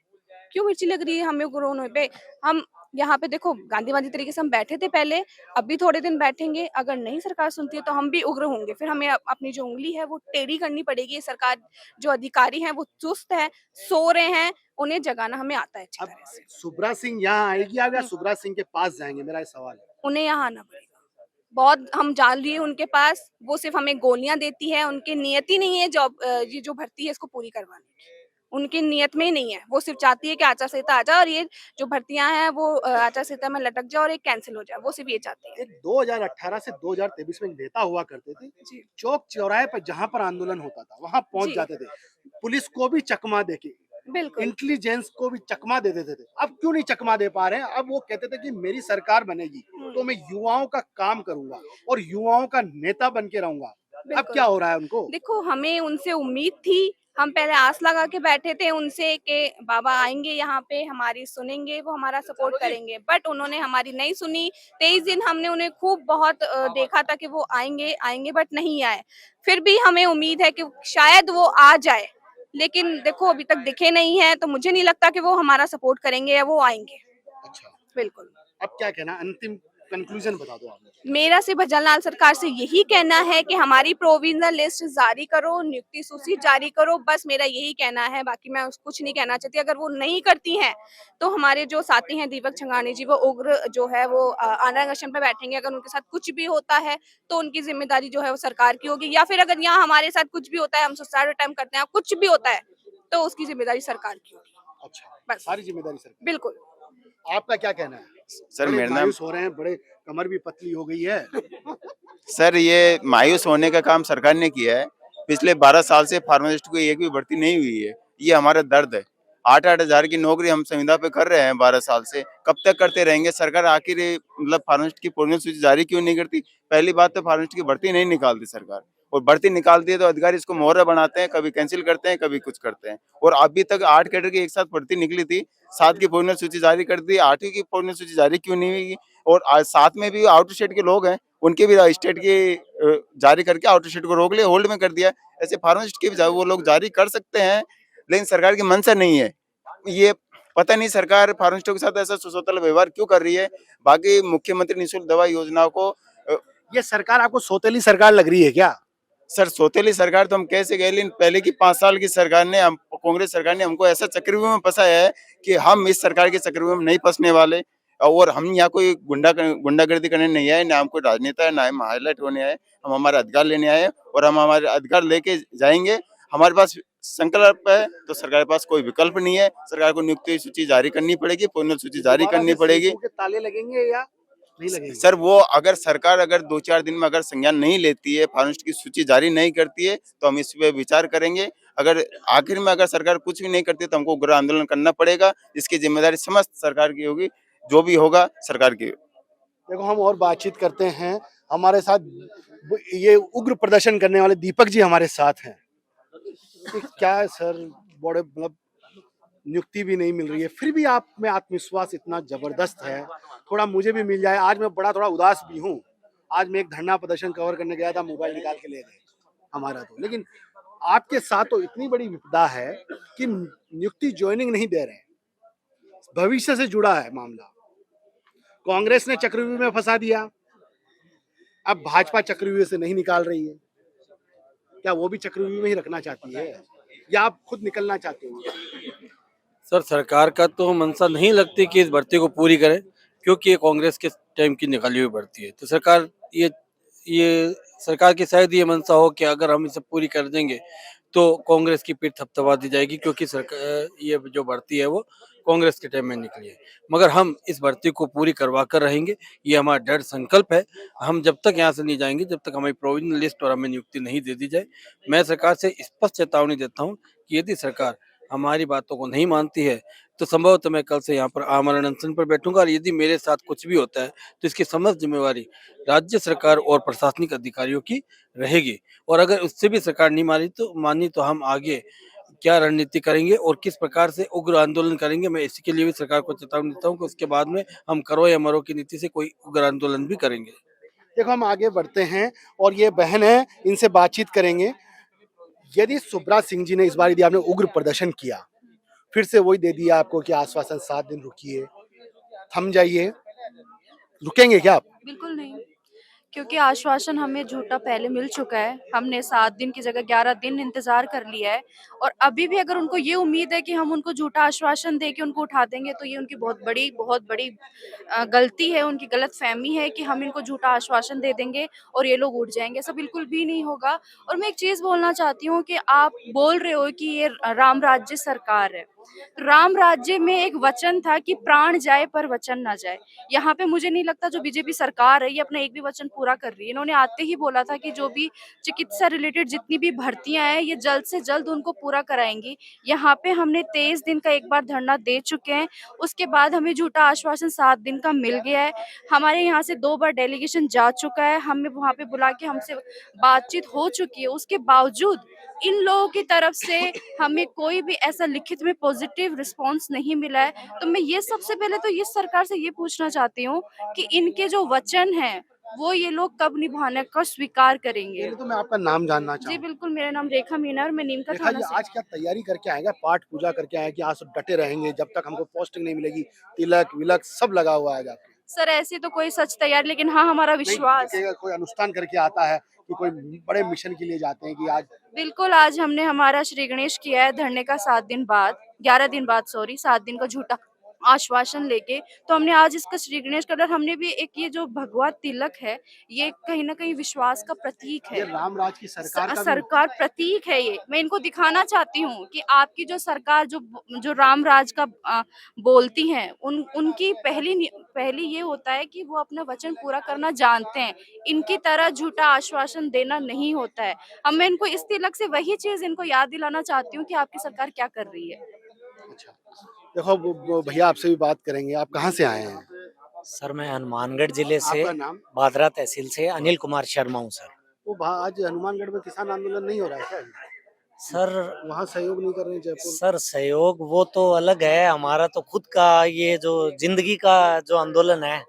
क्यों मिर्ची लग रही है हमें उग्र होने पे? हम यहाँ पे देखो गांधीवादी तरीके से हम बैठे थे पहले, अब भी थोड़े दिन बैठेंगे, अगर नहीं सरकार सुनती है तो हम भी उग्र होंगे। फिर हमें अपनी जो उँगली है वो टेढ़ी करनी पड़ेगी। सरकार जो अधिकारी हैं वो सुस्त हैं, सो रहे हैं, उन्हें जगाना हमें आता है अच्छी अब तरह से। सुब्रा सिंह यहाँ आएगी आप या हुँ। सुब्रा सिंह के पास जाएँगे? मेरा ये सवाल है। उन्हें यहाँ आना पड़ेगा। बहुत हम जान लिए उनके पास, वो सिर्फ़ हमें गोलियाँ देती है, उनकी नियत ही नहीं है ये जो भर्ती है इसको पूरी करवाने की। उनकी नियत में ही नहीं है, वो सिर्फ़ चाहती है कि आचार संहिता आ जाए और ये जो भर्तियाँ हैं वो आचार संहिता में लटक जाए और ये कैंसल हो जाए, वो सिर्फ़ ये चाहती है। एक 2018 से 2023 में एक नेता हुआ करते थे, जी, चौक-चौराहे पर जहाँ पर आंदोलन होता था, वहाँ पहुँच जी, जाते थे। पुलिस को भी चकमा देके, बिल्कुल। इंटेलिजेंस को भी चकमा दे देते थे। अब क्यों नहीं चकमा दे पा रहे हैं? अब वो कहते थे कि मेरी सरकार बनेगी, हुँ, तो मैं युवाओं का काम करूँगा और युवाओं का नेता बन के रहूँगा। अब बिल्कुल। क्या हो रहा है उनको? देखो, हमें उनसे उम्मीद थी, हम पहले आस लगा के बैठे थे उनसे कि बाबा आएँगे यहाँ पे, हमारी सुनेंगे, वो हमारा सपोर्ट करेंगे। बट उन्होंने हमारी नहीं सुनी, 23 दिन हमने उन्हें खूब बहुत देखा था कि वो आएँगे, आएँगे बट नहीं आए। फिर भी हमें उम्मीद है कि शायद वो आ जाए, लेकिन देखो अभी तक दिखे नहीं हैं, तो मुझे नहीं लगता कि वो हमारा सपोर्ट करेंगे या वो आएँगे। अच्छा, बिल्कुल। अब क्या कहना है? अंतिम कंक्लूजन बता दो आप मुझे। मेरा सिर्फ भजनलाल सरकार से यही कहना है कि हमारी प्रोविजनल लिस्ट जारी करो, नियुक्ति सूची जारी करो, बस मेरा यही कहना है, बाकी मैं कुछ नहीं कहना चाहती। अगर वो नहीं करती हैं, तो हमारे जो साथी हैं दीपक छंगानी जी, वो उग्र जो है वो आंदोलन अनशन पे बैठेंगे। अगर उनके साथ कुछ भी होता है, तो उनकी ज़िम्मेदारी जो है वो सरकार की होगी या फिर अगर यहाँ हमारे साथ कुछ भी होता है, हम सुसाइड अटेम्प्ट करते हैं, कुछ भी होता है, तो उसकी ज़िम्मेदारी सरकार की होगी। अच्छा, बस, सारी जिम्मेदारी सरकार। बिल्कुल। आपका क्या कहना है? सर बड़े मेरा नाम मायूस हो रहे हैं, बड़े कमर भी पतली हो गई है। सर ये मायूस होने का काम सरकार ने किया है। पिछले 12 साल से फार्मासिस्ट को एक भी भर्ती नहीं हुई है। ये हमारा दर्द है। 8-8 हजार की नौकरी हम संविदा पे कर रहे हैं 12 साल से। कब तक करते रहेंगे? सरकार आखिर मतलब फार्मासिस्ट की पूर्ण सूची जारी क्यों नहीं करती? पहली बात तो फार्मासिस्ट की भर्ती नहीं निकालती सरकार, और भर्ती निकालती है तो अधिकारी इसको मोहरा बनाते हैं, कभी कैंसिल करते हैं, कभी कुछ करते हैं। और अभी तक 8 कैडर की एक साथ भर्ती निकली थी, 7 की पूर्ण सूची जारी कर दी, 8वीं की पूर्ण सूची जारी क्यों नहीं हुई? और आज 7 में भी आउट स्टेट के लोग हैं, उनके भी स्टेट की जारी करके आउट स्टेट को रोक लिया, होल्ड में कर दिया। ऐसे फार्मासिस्ट के भी वो लोग जारी कर सकते हैं, लेकिन सरकार की मंशा नहीं है। ये पता नहीं सरकार फार्मासिस्टों के साथ ऐसा सुसोतल व्यवहार क्यों कर रही है। बाकी मुख्यमंत्री निःशुल्क दवा योजना को ये सरकार आपको सौतेली सरकार लग रही है क्या? सर सौतेली सरकार तो हम कैसे गए, लेकिन पहले की 5 साल की सरकार ने कांग्रेस सरकार ने हमको ऐसा चक्रव्यूह में फंसाया है कि हम इस सरकार के चक्रव्यूह में नहीं फंसने वाले। और हम यहाँ कोई गुंडागर्दी करने नहीं आए, ना हम कोई राजनेता है, ना हम हाईलाइट होने आए। हम हमारा अधिकार लेने आए हैं और हम हमारे अधिकार लेके जाएंगे। हमारे पास संकल्प है तो सरकार के पास कोई विकल्प नहीं है। सरकार को नियुक्ति सूची जारी करनी पड़ेगी, पूर्ण सूची जारी दोबारा करनी से पड़ेगी। सीटों के ताले लगेंगे या नहीं लगेंगे? सर वो अगर सरकार अगर 2-4 दिन में अगर संज्ञान नहीं लेती है, फार्मासिस्ट की सूची जारी नहीं करती है, तो हम इस पे विचार करेंगे। अगर आखिर में अगर सरकार कुछ भी नहीं करती तो हमको उग्र आंदोलन करना पड़ेगा। इसकी जिम्मेदारी समस्त सरकार की होगी, जो भी होगा सरकार की। देखो हम और बातचीत करते हैं। हमारे साथ ये उग्र प्रदर्शन करने वाले दीपक जी हमारे साथ हैं। कि क्या है सर, बड़े मतलब नियुक्ति भी नहीं मिल रही है, फिर भी आप में आत्मविश्वास इतना जबरदस्त है। थोड़ा मुझे भी मिल जाए। आज मैं थोड़ा उदास भी हूँ। आज मैं एक धरना प्रदर्शन कवर करने गया था, मोबाइल निकाल के ले गए हमारा तो। लेकिन आपके साथ तो इतनी बड़ी विपदा है कि नियुक्ति ज्वाइनिंग नहीं दे रहे हैं। भविष्य से जुड़ा है मामला। कांग्रेस ने चक्रव्यूह में फंसा दिया, अब भाजपा चक्रव्यूह से नहीं निकाल रही है। क्या वो भी चक्रव्यूह में ही रखना चाहती है या आप खुद निकलना चाहते हो? सर सरकार का तो मंशा नहीं लगती कि इस भर्ती को पूरी करे, क्योंकि ये कांग्रेस के टाइम की निकाली हुई भर्ती है। तो सरकार ये ये सरकार की शायद ये मंशा हो कि अगर हम इसे पूरी कर देंगे तो कांग्रेस की पीठ थपथपा दी जाएगी, क्योंकि सरकार ये जो भर्ती है वो कांग्रेस के टाइम में निकली है। मगर हम इस भर्ती को पूरी करवा कर रहेंगे, ये हमारा दृढ़ संकल्प है। हम जब तक यहाँ से नहीं जाएंगे, जब तक हमें प्रोविजनल लिस्ट और हमें नियुक्ति नहीं दे दी जाए। मैं सरकार से स्पष्ट चेतावनी देता हूँ कि यदि सरकार हमारी बातों को नहीं मानती है तो संभवतः मैं कल से यहाँ पर आमरण अनशन पर बैठूंगा, और यदि मेरे साथ कुछ भी होता है तो इसकी समस्त जिम्मेवारी राज्य सरकार और प्रशासनिक अधिकारियों की रहेगी। और अगर उससे भी सरकार नहीं मानी तो हम आगे क्या रणनीति करेंगे और किस प्रकार से उग्र आंदोलन करेंगे, मैं इसके लिए भी सरकार को चेतावनी देता हूँ कि उसके बाद में हम करो या मरो की नीति से कोई उग्र आंदोलन भी करेंगे। देखो, हम आगे बढ़ते हैं और ये बहन है, इनसे बातचीत करेंगे। यदि सुब्राज सिंह जी ने इस बार यदि आपने उग्र प्रदर्शन किया, फिर से वही दे दिया आपको कि आश्वासन 7 दिन रुकिए, थम जाइए, रुकेंगे क्या आप? बिल्कुल नहीं, क्योंकि आश्वासन हमें झूठा पहले मिल चुका है। हमने 7 दिन की जगह 11 दिन इंतज़ार कर लिया है, और अभी भी अगर उनको ये उम्मीद है कि हम उनको झूठा आश्वासन दे के उनको उठा देंगे, तो ये उनकी बहुत बड़ी गलती है, उनकी गलतफ़हमी है कि हम इनको झूठा आश्वासन दे देंगे और ये लोग उठ जाएँगे। ऐसा बिल्कुल भी नहीं होगा। और मैं एक चीज़ बोलना चाहती हूँ कि आप बोल रहे हो कि ये राम राज्य सरकार है। राम राज्य में एक वचन था कि प्राण जाए पर वचन ना जाए। यहाँ पे मुझे नहीं लगता जो बीजेपी सरकार है ये अपना एक भी वचन पूरा कर रही है। इन्होंने आते ही बोला था कि जो भी चिकित्सा रिलेटेड जितनी भी भर्तियां हैं ये जल्द से जल्द उनको पूरा कराएंगी। यहाँ पे हमने 23 दिन का एक बार धरना दे चुके हैं, उसके बाद हमें झूठा आश्वासन 7 दिन का मिल गया है। हमारे यहाँ से 2 बार डेलीगेशन जा चुका है, हमें वहाँ पे बुला के हमसे बातचीत हो चुकी है। उसके बावजूद इन लोगों की तरफ से हमें कोई भी ऐसा लिखित में पॉजिटिव रिस्पांस नहीं मिला है। तो मैं ये सबसे पहले तो ये सरकार से ये पूछना चाहती हूँ कि इनके जो वचन हैं वो ये लोग कब निभाने का स्वीकार करेंगे। पहले तो मैं आपका नाम जानना जी चाहूँगा। बिल्कुल, मेरा नाम रेखा मीना है और मैं नीमका रेखा थाना जी, से। आज क्या तैयारी करके आएगा? पाठ पूजा करके आए कि आज सब डटे रहेंगे जब तक हमको पोस्टिंग नहीं मिलेगी? तिलक विलक सब लगा हुआ है आज आपके। सर ऐसी तो कोई सच तैयार, लेकिन हाँ हमारा नहीं, विश्वास। देखिएगा, कोई अनुष्ठान करके आता है कि कोई बड़े मिशन के लिए जाते हैं कि आज बिल्कुल, आज हमने हमारा श्री गणेश किया है धरने का 7 दिन बाद, 11 दिन बाद, सॉरी 7 दिन का झूठा आश्वासन लेके। तो हमने आज इसका श्री गणेश का, और हमने भी एक ये जो भगवा तिलक है ये कहीं ना कहीं विश्वास का प्रतीक ये है। राम राज की सरकार का भी सरकार प्रतीक है ये। मैं इनको दिखाना चाहती हूँ कि आपकी जो सरकार जो राम राज का बोलती हैं, उनकी पहली ये होता है कि वो अपना वचन पूरा करना जानते हैं। इनकी तरह झूठा आश्वासन देना नहीं होता है। अब मैं इनको इस तिलक से वही चीज इनको याद दिलाना चाहती हूँ कि आपकी सरकार क्या कर रही है। अच्छा, देखो वो भैया आपसे भी बात करेंगे। आप कहाँ से आए हैं? सर मैं हनुमानगढ़ जिले से आपका नाम? भादरा तहसील से अनिल कुमार शर्मा हूँ सर। आज हनुमानगढ़ में किसान आंदोलन नहीं हो रहा है क्या? सर वहाँ सहयोग नहीं कर रहे हैं जयपुर? सर सहयोग वो तो अलग है, हमारा तो खुद का ये जो जिंदगी का जो आंदोलन है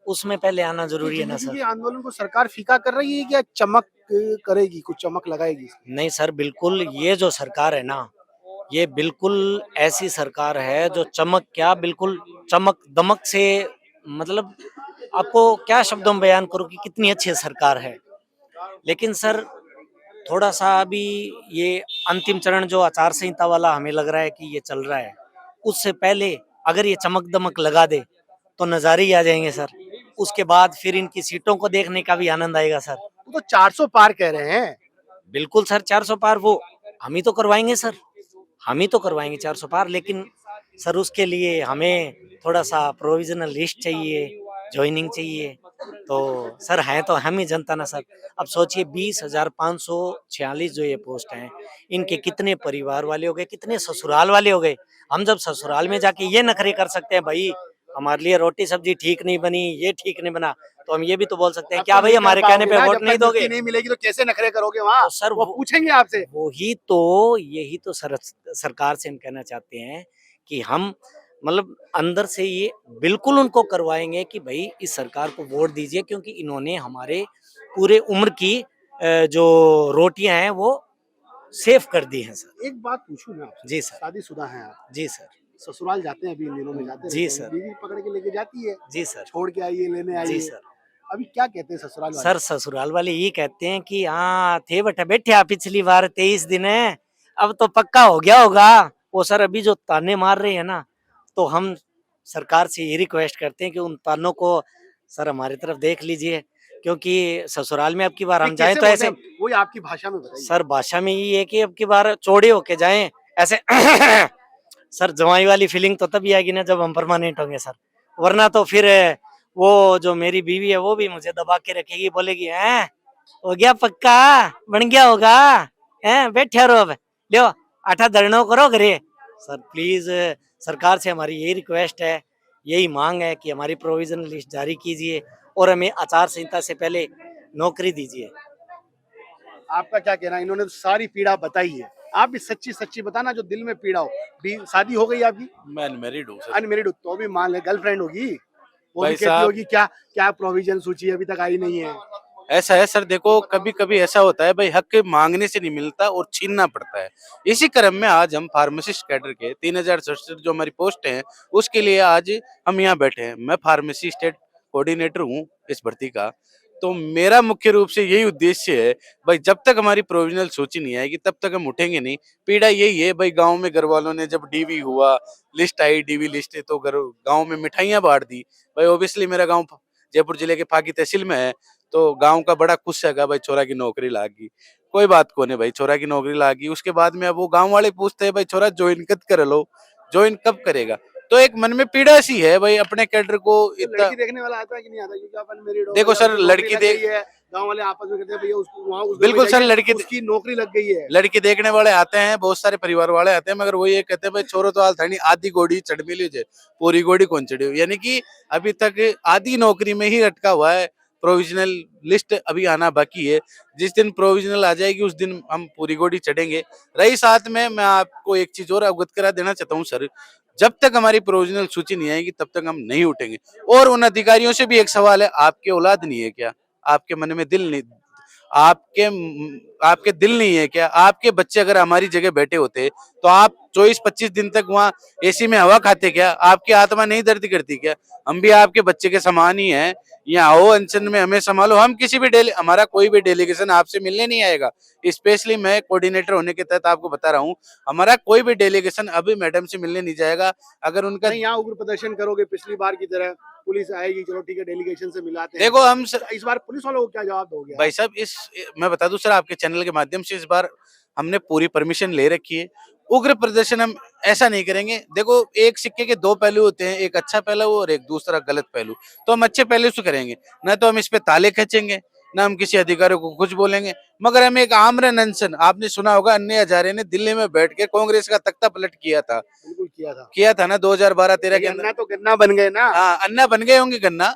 उसमें पहले आना जरूरी है ना जिंदगी सर। के आंदोलन को सरकार फीका कर रही है क्या चमक करेगी, कुछ चमक लगाएगी? नहीं सर, बिल्कुल ये जो सरकार है ना, ये बिल्कुल ऐसी सरकार है जो चमक क्या, बिल्कुल चमक दमक से, मतलब आपको क्या शब्दों में बयान करूं कि कितनी अच्छी सरकार है। लेकिन सर थोड़ा सा अभी ये अंतिम चरण जो आचार संहिता वाला हमें लग रहा है कि ये चल रहा है, उससे पहले अगर ये चमक दमक लगा दे तो नज़ारे ही आ जाएंगे सर। उसके बाद फिर इनकी सीटों को देखने का भी आनंद आएगा सर। वो तो 400 पार कह रहे हैं। बिल्कुल सर, 400 पार वो हम ही तो करवाएंगे सर, हम ही तो करवाएंगे 400 पार। लेकिन सर उसके लिए हमें थोड़ा सा प्रोविजनल लिस्ट चाहिए, ज्वाइनिंग चाहिए। तो सर हैं तो हम ही जनता ना सर। अब सोचिए 20,546 जो ये पोस्ट हैं, इनके कितने परिवार वाले हो गए, कितने ससुराल वाले हो गए। हम जब ससुराल में जाके ये नखरे कर सकते हैं, भाई हमारे लिए रोटी सब्जी ठीक नहीं बनी, ये ठीक नहीं बना, तो हम ये भी तो बोल सकते हैं क्या भाई हमारे कहने पे वोट नहीं दोगे? नहीं मिलेगी तो कैसे नखरे करोगे वहाँ? तो सर वो पूछेंगे आपसे। वही तो, यही तो सरकार से हम कहना चाहते हैं कि हम मतलब अंदर से ये बिल्कुल उनको करवाएंगे कि भाई इस सरकार को वोट दीजिए, क्योंकि इन्होंने हमारे पूरे उम्र की जो रोटियां हैं वो सेव कर दी हैं सर। एक बात पूछूं मैं आपसे? जी सर। शादीशुदा हैं आप? जी सर। ससुराल जाते हैं अभी इन दिनों में जाते जी हैं? सर। बीवी पकड़ के लेके जाती है, जी सर। छोड़ के आइए, लेने जी आइए। सर। अभी क्या कहते हैं ससुराल वाले? सर ससुराल वाले ये कहते हैं कि हाँ थे बेटा बैठे आप पिछली बार 23 दिन है, अब तो पक्का हो गया होगा। वो सर अभी जो ताने मार रहे हैं ना, तो हम सरकार से ये रिक्वेस्ट करते हैं कि उन तानों को सर हमारी तरफ देख लीजिए, क्योंकि ससुराल में अब की बार हम ये जाएं कैसे तो बोलते ऐसे, हैं? वही आपकी भाषा में बताइए। सर भाषा में ये है कि अब की बार चौड़े होके जाएं ऐसे सर जवाई वाली फीलिंग तो तभी आएगी ना जब हम परमानेंट होंगे सर, वरना तो फिर वो जो मेरी बीवी है वो भी मुझे दबा के रखेगी, बोलेगी हैं हो गया पक्का, बन गया होगा, हैं बैठे रहो अब, लो आठा धरनो करो घरे। सर प्लीज सरकार से हमारी यही रिक्वेस्ट है, यही मांग है कि हमारी प्रोविजनल लिस्ट जारी कीजिए और हमें आचार संहिता से पहले नौकरी दीजिए। आपका क्या कहना है? इन्होंने तो सारी पीड़ा बताई है, आप भी सच्ची सच्ची बताना जो दिल में पीड़ा हो। शादी हो गई आपकी? मैं अनमेरिड हूँ सर। अनमेरिड हो तो भी मान ले गर्लफ्रेंड होगी, वो भाई भी कहती साहब, होगी क्या क्या प्रोविजन सूची अभी तक आई नहीं है। ऐसा है सर, देखो कभी कभी ऐसा होता है भाई, हक मांगने से नहीं मिलता और छीनना पड़ता है। इसी क्रम में आज हम फार्मासिस्ट कैडर के 3067 जो हमारी पोस्ट है उसके लिए आज हम यहाँ बैठे हैं। मैं फार्मेसी स्टेट कोऑर्डिनेटर हूँ इस भर्ती का। तो मेरा मुख्य रूप से यही उद्देश्य है भाई, जब तक हमारी प्रोविजनल सूची नहीं आएगी तब तक हम उठेंगे नहीं। पीड़ा यही है भाई, गांव में घर वालों ने जब डीवी हुआ, लिस्ट आई डीवी लिस्ट है, तो गांव में मिठाइयां बांट दी। भाई ओबियसली मेरा गांव जयपुर जिले के फाकी तहसील में है, तो गांव का बड़ा खुश है भाई छोरा की नौकरी लागी। कोई बात को नहीं भाई, छोरा की नौकरी लागी। उसके बाद में अब वो गांव वाले पूछते हैं भाई छोरा ज्वाइन कब कर लो, ज्वाइन कब करेगा। तो एक मन में पीड़ा सी है भाई अपने कैडर को तो इतना। लड़की देखने वाला आता है कि नहीं आता? क्योंकि आप अनमेरिड हो, देखो या सर, उसकी लड़की नौकरी लग देख- गई है, गांव वाले आपस में कहते हैं भैया उसको वहाँ उस घर में बिल्कुल सर, जाइए, उसकी नौकरी लग गई है। लड़की देखने वाले आते हैं, बहुत सारे परिवार वाले आते हैं, मगर वो ये कहते हैं भाई छोरो तो हाल था नहीं, आधी गोड़ी चढ़ मिली जे, पूरी गोड़ी कौन चढ़ी हो। यानी कि अभी तक आधी नौकरी में ही अटका हुआ है। प्रोविजनल लिस्ट अभी आना बाकी है, जिस दिन प्रोविजनल आ जाएगी उस दिन हम पूरी गोड़ी चढ़ेंगे। रही साथ में मैं आपको एक चीज और अवगत करा देना चाहता हूँ सर, जब तक हमारी प्रोविजनल सूची नहीं आएगी तब तक हम नहीं उठेंगे। और उन अधिकारियों से भी एक सवाल है, आपके औलाद नहीं है क्या? आपके मन में दिल नहीं, आपके आपके दिल नहीं है क्या? आपके बच्चे अगर हमारी जगह बैठे होते तो आप 24-25 दिन तक वहाँ एसी में हवा खाते क्या? आपकी आत्मा नहीं दर्द करती क्या? हम भी आपके बच्चे के समान ही हैं। यहाँ आओ अनशन में हमें संभालो। हम किसी भी हमारा कोई भी डेलीगेशन आपसे मिलने नहीं आएगा। स्पेशली मैं कोऑर्डिनेटर होने के तहत आपको बता रहा हूँ, हमारा कोई भी डेलीगेशन अभी मैडम से मिलने नहीं जाएगा। अगर उनका नहीं, यहाँ उग्र प्रदर्शन करोगे पिछली बार की तरह, पुलिस आएगी, चलो ठीक है डेलीगेशन से मिलाते हैं। देखो हम इस बार पुलिस वालों को क्या जवाब दोगे? भाई साहब, मैं बता दूं सर आपके चैनल के माध्यम से, इस बार हमने पूरी परमिशन ले रखी है। उग्र प्रदर्शन हम ऐसा नहीं करेंगे। देखो एक सिक्के के दो पहलू होते हैं, एक अच्छा पहलू और एक दूसरा गलत पहलू। तो हम अच्छे पहलू से करेंगे, ना तो हम इस पे ताले खींचेंगे, ना हम किसी अधिकारी को कुछ बोलेंगे, मगर हम एक आमरण अनशन, आपने सुना होगा अन्य हजारे ने दिल्ली में बैठ के कांग्रेस का तख्ता पलट किया था। बिल्कुल किया था ना 2012-13 के अंदर। गन्ना तो गन्ना बन गए ना। हाँ, अन्ना बन गए होंगे गन्ना।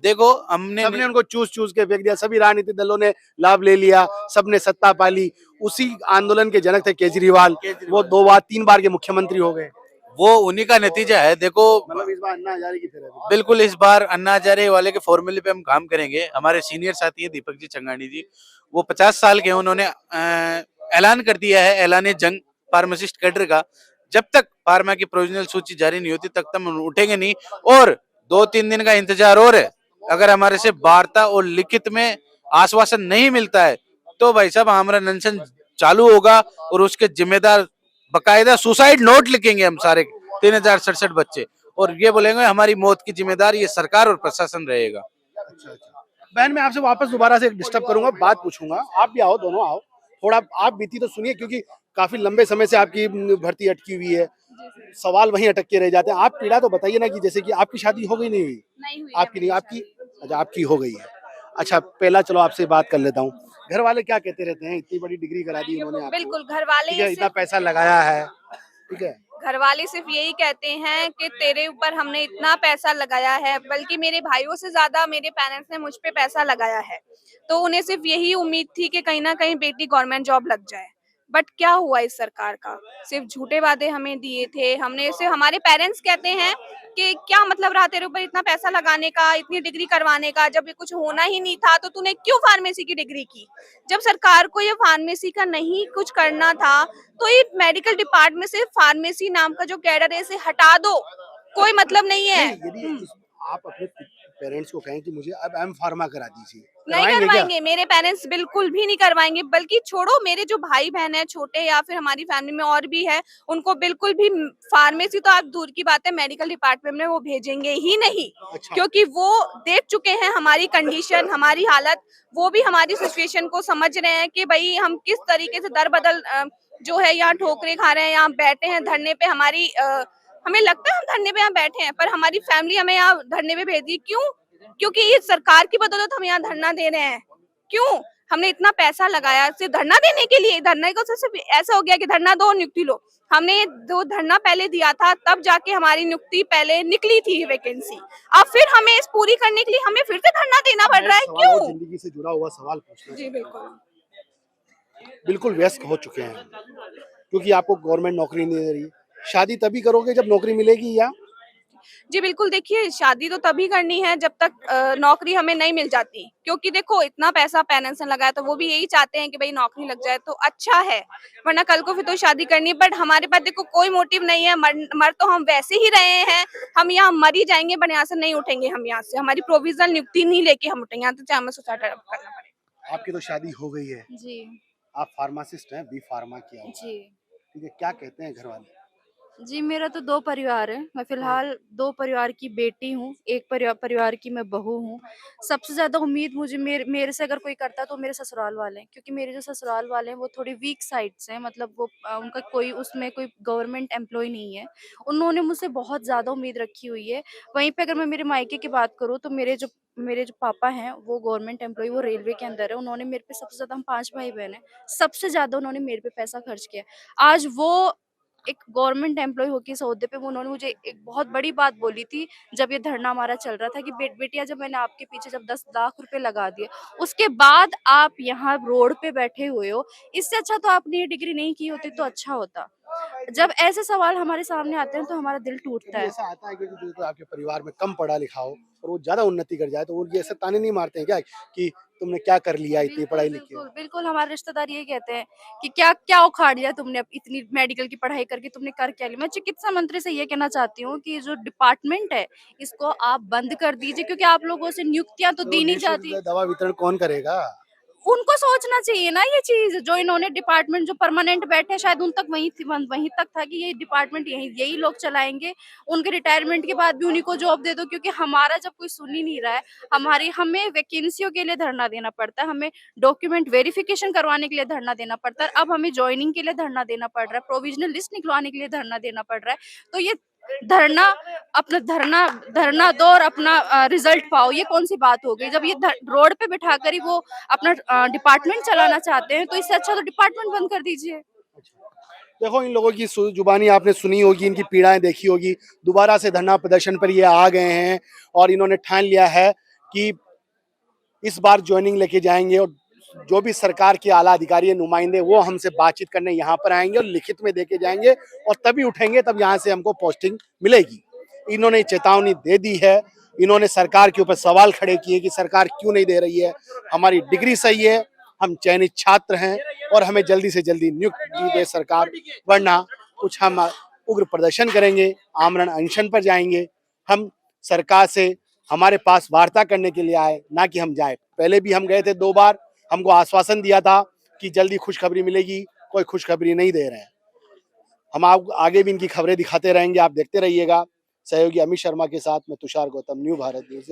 देखो हमने सबने उनको चूस के फेंक दिया, सभी राजनीतिक दलों ने लाभ ले लिया, सबने सत्ता पाली। उसी आंदोलन के जनक थे केजरीवाल, वो 2 बार 3 बार के मुख्यमंत्री हो गए। वो उन्हीं का नतीजा है। देखो मतलब इस बार अन्ना हजारे की तरह है। बिल्कुल इस बार अन्ना हजारे वाले के फॉर्मूले पे हम काम करेंगे। हमारे सीनियर साथी है दीपक जी चंगानी जी, वो 50 साल के हैं, उन्होंने ऐलान कर दिया है, ऐलान जंग फार्मासिस्ट कैडर का। जब तक फार्मा की प्रोविजनल सूची जारी नहीं होती तब तक हम उठेंगे नहीं। और 2-3 दिन का इंतजार और है, अगर हमारे से वार्ता और लिखित में आश्वासन नहीं मिलता है तो भाई साहब हमारा अनशन चालू होगा और उसके जिम्मेदार बकायदा सुसाइड नोट लिखेंगे हम सारे 3067 बच्चे, और ये बोलेंगे हमारी मौत की जिम्मेदार ये सरकार और प्रशासन रहेगा। अच्छा। बहन, मैं आपसे वापस दोबारा से डिस्टर्ब करूंगा, बात पूछूंगा। आप भी आओ, दोनों आओ, थोड़ा आप बीती तो सुनिए, क्योंकि काफी लंबे समय से आपकी भर्ती अटकी हुई है, सवाल वहीं अटक के रह जाते हैं। आप पीड़ा तो बताइए ना, कि जैसे कि आपकी शादी हो गई नहीं हुई? नहीं हुई आपकी नहीं, आपकी? अच्छा, आपकी हो गई है। अच्छा, पहला चलो आपसे बात कर लेता हूँ, घर वाले क्या कहते रहते हैं? इतनी बड़ी डिग्री करा दी उन्होंने आपको, बिल्कुल घर वाले ठीक है, इतना पैसा लगाया है, ठीक है, घर वाले सिर्फ यही कहते हैं कि तेरे ऊपर हमने इतना पैसा लगाया है, बल्कि मेरे भाइयों से ज्यादा मेरे पेरेंट्स ने मुझ पे पैसा लगाया है, तो उन्हें सिर्फ यही उम्मीद थी कि कहीं ना कहीं बेटी गवर्नमेंट जॉब लग जाए। बट क्या हुआ इस सरकार का? सिर्फ झूठे वादे हमें दिए थे। हमने सिर्फ, हमारे पेरेंट्स कहते हैं कि क्या मतलब रहा तेरे ऊपर इतना पैसा लगाने का, इतनी डिग्री करवाने का, जब ये कुछ होना ही नहीं था तो तूने क्यों फार्मेसी की डिग्री की? जब सरकार को ये फार्मेसी का नहीं कुछ करना था तो ये मेडिकल डिपार्टमेंट से फार्मेसी नाम का जो कैडर है इसे हटा दो, कोई मतलब नहीं है। यदि आप अपने पेरेंट्स को कहें कि मुझे अब एम फार्मा करा दीजिए, नहीं करवाएंगे क्या? करवाएंगे, मेरे पेरेंट्स बिल्कुल भी नहीं करवाएंगे, बल्कि छोड़ो, मेरे जो भाई बहन है छोटे या फिर हमारी फैमिली में और भी है, उनको बिल्कुल भी फार्मेसी तो आप दूर की बात है, मेडिकल डिपार्टमेंट में वो भेजेंगे ही नहीं। अच्छा। क्योंकि वो देख चुके हैं हमारी कंडीशन, हमारी हालत, वो भी हमारी सिचुएशन को समझ रहे हैं कि भाई हम किस तरीके से दर बदल जो है यहाँ ठोकरे खा रहे हैं, यहाँ बैठे हैं धरने पे, हमें लगता है हम धरने पे यहाँ बैठे हैं, पर हमारी फैमिली हमें यहाँ धरने पे भेज दी। क्यों? क्योंकि ये सरकार की बदौलत हम यहाँ धरना दे रहे हैं। क्यों? हमने इतना पैसा लगाया सिर्फ धरना देने के लिए। धरने को सिर्फ ऐसा हो गया कि धरना दो, नियुक्ति लो। हमने जो धरना पहले दिया था, तब जाके हमारी नियुक्ति पहले निकली थी वैकेंसी। अब फिर हमें इस पूरी करने के लिए हमें फिर से धरना देना पड़ रहा है। सवाल और क्यों? जिंदगी से जुड़ा हुआ सवाल पूछना जी बिल्कुल। बिल्कुल व्यस्त हो चुके हैं क्योंकि आपको गवर्नमेंट नौकरी नहीं दे रही। शादी तभी करोगे जब नौकरी मिलेगी या? जी बिल्कुल, देखिए शादी तो तभी करनी है जब तक नौकरी हमें नहीं मिल जाती, क्योंकि देखो इतना पैसा पेरेंट्स ने लगाया, तो वो भी यही चाहते हैं कि भाई नौकरी लग जाए तो अच्छा है, वरना कल को फिर तो शादी करनी है। बट हमारे पास देखो कोई मोटिव नहीं है, मर तो हम वैसे ही रहे हैं, हम यहाँ मर ही जाएंगे, बट यहाँ से नहीं उठेंगे। हम यहाँ से हमारी प्रोविजनल नियुक्ति नहीं लेके हम उठेंगे, यहाँ तो चाहे हमें सुसाइड करना पड़े। आपकी तो शादी हो गई है, जी आप फार्मासिस्ट हैं, बी फार्मा किया हुआ है। जी ठीक है, क्या कहते हैं घर वाले? जी, मेरा तो 2 परिवार है। मैं फ़िलहाल 2 परिवार की बेटी हूँ, एक परिवार की मैं बहू हूँ। सबसे ज़्यादा उम्मीद मुझे मेरे से अगर कोई करता है तो मेरे ससुराल वाले हैं, क्योंकि मेरे जो ससुराल वाले हैं वो थोड़ी वीक साइड से हैं, मतलब वो उनका कोई उसमें कोई गवर्नमेंट एम्प्लॉयी नहीं है। उन्होंने मुझसे बहुत ज़्यादा उम्मीद रखी हुई है। वहीं पे अगर मैं मेरे मायके की बात करूँ तो मेरे जो पापा हैं वो गवर्नमेंट एम्प्लॉयी, वो रेलवे के अंदर है। उन्होंने मेरे पे सबसे ज़्यादा, हम 5 भाई-बहन हैं, सबसे ज़्यादा उन्होंने मेरे पे पैसा खर्च किया है। आज वो एक गवर्नमेंट एम्प्लॉयी होके इस ओहदे पे, वो उन्होंने मुझे एक बहुत बड़ी बात बोली थी जब ये धरना हमारा चल रहा था कि बेटिया, जब मैंने आपके पीछे जब 10 लाख रुपए लगा दिए, उसके बाद आप यहाँ रोड पे बैठे हुए हो, इससे अच्छा तो आपने ये डिग्री नहीं की होती तो अच्छा होता। जब ऐसे सवाल हमारे सामने आते हैं तो हमारा दिल टूटता कभी है। ऐसा आता है कि जो तो आपके परिवार में कम पढ़ा लिखा हो और वो ज्यादा उन्नति कर जाए, तो वो ये ऐसे ताने नहीं मारते हैं क्या कि तुमने क्या कर लिया इतनी पढ़ाई लिखी? बिल्कुल, बिल्कुल, हमारे रिश्तेदार यही कहते हैं कि क्या क्या उखाड़ लिया तुमने, अब इतनी मेडिकल की पढ़ाई करके तुमने कर क्या लिया? मैं चिकित्सा मंत्री से ये कहना चाहती हूँ कि जो डिपार्टमेंट है, इसको आप बंद कर दीजिए, क्योंकि आप लोगों से नियुक्तियाँ तो दी नहीं जाती। निःशुल्क दवा वितरण कौन करेगा? उनको सोचना चाहिए ना ये चीज़, जो इन्होंने डिपार्टमेंट जो परमानेंट बैठे हैं, शायद उन तक वहीं तक था कि ये डिपार्टमेंट यही लोग चलाएँगे। उनके रिटायरमेंट के बाद भी उन्हीं को जॉब दे दो, क्योंकि हमारा जब कोई सुन ही नहीं रहा है, हमें वैकेंसियों के लिए धरना देना पड़ता है, हमें डॉक्यूमेंट वेरिफिकेशन करवाने के लिए धरना देना पड़ता है, अब हमें जॉइनिंग के लिए धरना देना पड़ रहा है, प्रोविजनल लिस्ट निकलवाने के लिए धरना देना पड़ रहा है। तो ये धरना अपना धरना दो और अपना रिजल्ट पाओ, ये कौन सी बात हो गई? जब ये रोड पे बिठाकर ही वो अपना डिपार्टमेंट चलाना चाहते हैं, तो इससे अच्छा तो डिपार्टमेंट बंद कर दीजिए। देखो, इन लोगों की जुबानी आपने सुनी होगी, इनकी पीड़ाएं देखी होगी। दोबारा से धरना प्रदर्शन पर ये आ गए हैं और इन्होंने ठान लिया है कि इस बार ज्वाइनिंग लेके जाएंगे और जो भी सरकार के आला अधिकारी नुमाइंदे वो हमसे बातचीत करने यहाँ पर आएंगे और लिखित में देके जाएंगे और तभी उठेंगे, तब यहाँ से हमको पोस्टिंग मिलेगी। इन्होंने चेतावनी दे दी है। इन्होंने सरकार के ऊपर सवाल खड़े किए कि सरकार क्यों नहीं दे रही है, हमारी डिग्री सही है, हम चयनित छात्र हैं और हमें जल्दी से जल्दी नियुक्ति दे सरकार, वरना कुछ हम उग्र प्रदर्शन करेंगे, आमरण अनशन पर जाएंगे। हम सरकार से हमारे पास वार्ता करने के लिए आए, ना कि हम जाए। पहले भी हम गए थे 2 बार, हमको आश्वासन दिया था कि जल्दी खुशखबरी मिलेगी, कोई खुशखबरी नहीं दे रहे हैं। हम आगे भी इनकी खबरें दिखाते रहेंगे, आप देखते रहिएगा। सहयोगी अमित शर्मा के साथ मैं तुषार गौतम, न्यू भारत न्यूज़।